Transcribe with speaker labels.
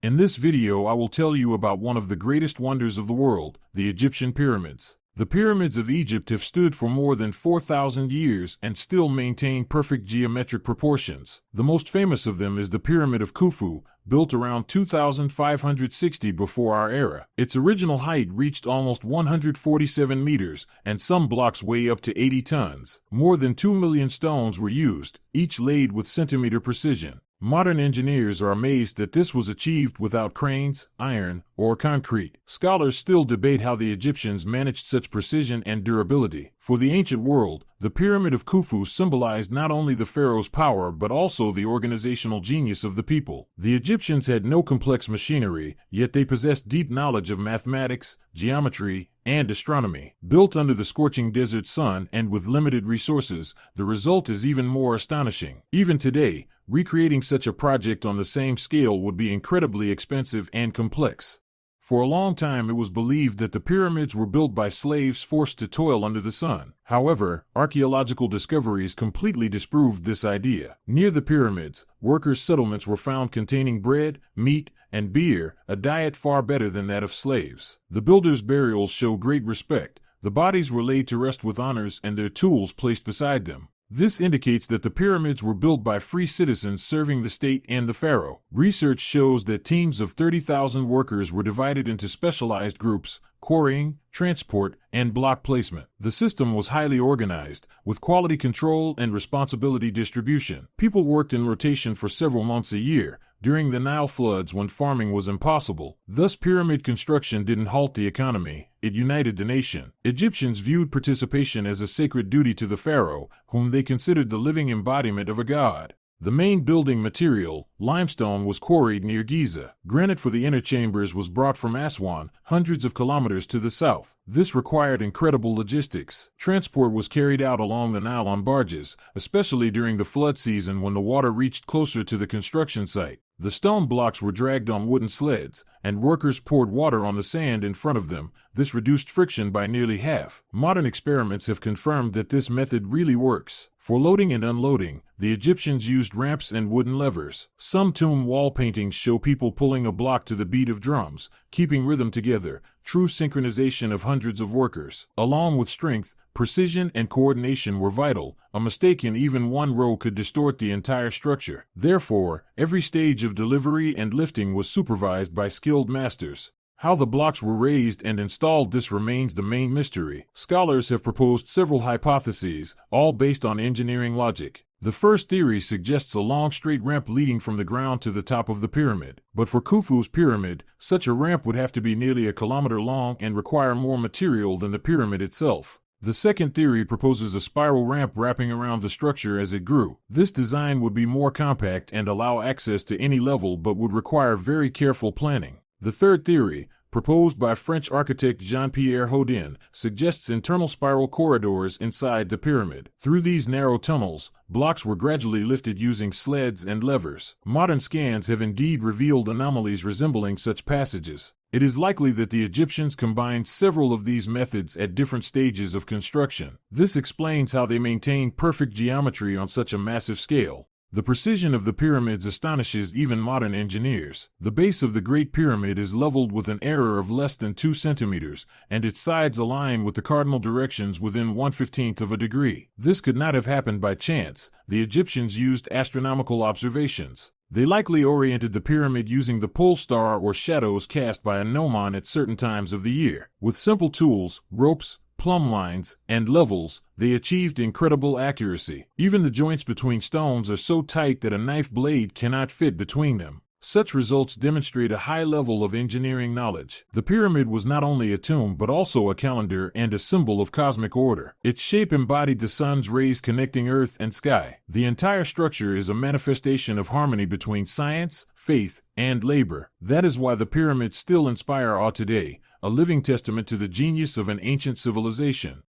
Speaker 1: In this video I will tell you about one of the greatest wonders of the world, the Egyptian pyramids. The pyramids of Egypt have stood for more than 4,000 years and still maintain perfect geometric proportions. The most famous of them is the Pyramid of Khufu, built around 2560 before our era. Its original height reached almost 147 meters, and some blocks weigh up to 80 tons. More than 2 million stones were used, each laid with centimeter precision. Modern engineers are amazed that this was achieved without cranes, iron, or concrete. Scholars still debate how the Egyptians managed such precision and durability. For the ancient world, the Pyramid of Khufu symbolized not only the pharaoh's power but also the organizational genius of the people. The Egyptians had no complex machinery, yet they possessed deep knowledge of mathematics, geometry, and astronomy. Built under the scorching desert sun and with limited resources, the result is even more astonishing. Even today, recreating such a project on the same scale would be incredibly expensive and complex. For a long time it was believed that the pyramids were built by slaves forced to toil under the sun. However, archaeological discoveries completely disproved this idea. Near the pyramids, workers' settlements were found containing bread, meat, and beer, a diet far better than that of slaves. The builders' burials show great respect. The bodies were laid to rest with honors and their tools placed beside them. This indicates that the pyramids were built by free citizens serving the state and the pharaoh. Research shows that teams of 30,000 workers were divided into specialized groups: quarrying, transport, and block placement. The system was highly organized, with quality control and responsibility distribution. People worked in rotation for several months a year, during the Nile floods when farming was impossible. Thus, pyramid construction didn't halt the economy, it united the nation. Egyptians viewed participation as a sacred duty to the pharaoh, whom they considered the living embodiment of a god. The main building material, limestone, was quarried near Giza. Granite for the inner chambers was brought from Aswan, hundreds of kilometers to the south. This required incredible logistics. Transport was carried out along the Nile on barges, especially during the flood season when the water reached closer to the construction site. The stone blocks were dragged on wooden sleds, and workers poured water on the sand in front of them. This reduced friction by nearly half. Modern experiments have confirmed that this method really works. For loading and unloading, the Egyptians used ramps and wooden levers. Some tomb wall paintings show people pulling a block to the beat of drums, keeping rhythm together, true synchronization of hundreds of workers. Along with strength, precision and coordination were vital. A mistake in even one row could distort the entire structure. Therefore, every stage of delivery and lifting was supervised by skilled masters. How the blocks were raised and installed, this remains the main mystery. Scholars have proposed several hypotheses, all based on engineering logic. The first theory suggests a long straight ramp leading from the ground to the top of the pyramid. But for Khufu's pyramid, such a ramp would have to be nearly a kilometer long and require more material than the pyramid itself. The second theory proposes a spiral ramp wrapping around the structure as it grew. This design would be more compact and allow access to any level but would require very careful planning. The third theory, proposed by French architect Jean-Pierre Houdin, suggests internal spiral corridors inside the pyramid. Through these narrow tunnels, blocks were gradually lifted using sleds and levers. Modern scans have indeed revealed anomalies resembling such passages. It is likely that the Egyptians combined several of these methods at different stages of construction. This explains how they maintained perfect geometry on such a massive scale. The precision of the pyramids astonishes even modern engineers. The base of the Great Pyramid is leveled with an error of less than 2 centimeters, and its sides align with the cardinal directions within 1/15 of a degree. This could not have happened by chance. The Egyptians used astronomical observations. They likely oriented the pyramid using the pole star or shadows cast by a gnomon at certain times of the year. With simple tools, ropes, plumb lines, and levels, they achieved incredible accuracy. Even the joints between stones are so tight that a knife blade cannot fit between them. Such results demonstrate a high level of engineering knowledge. The pyramid was not only a tomb but also a calendar and a symbol of cosmic order. Its shape embodied the sun's rays connecting earth and sky. The entire structure is a manifestation of harmony between science, faith, and labor. That is why the pyramids still inspire awe today, a living testament to the genius of an ancient civilization.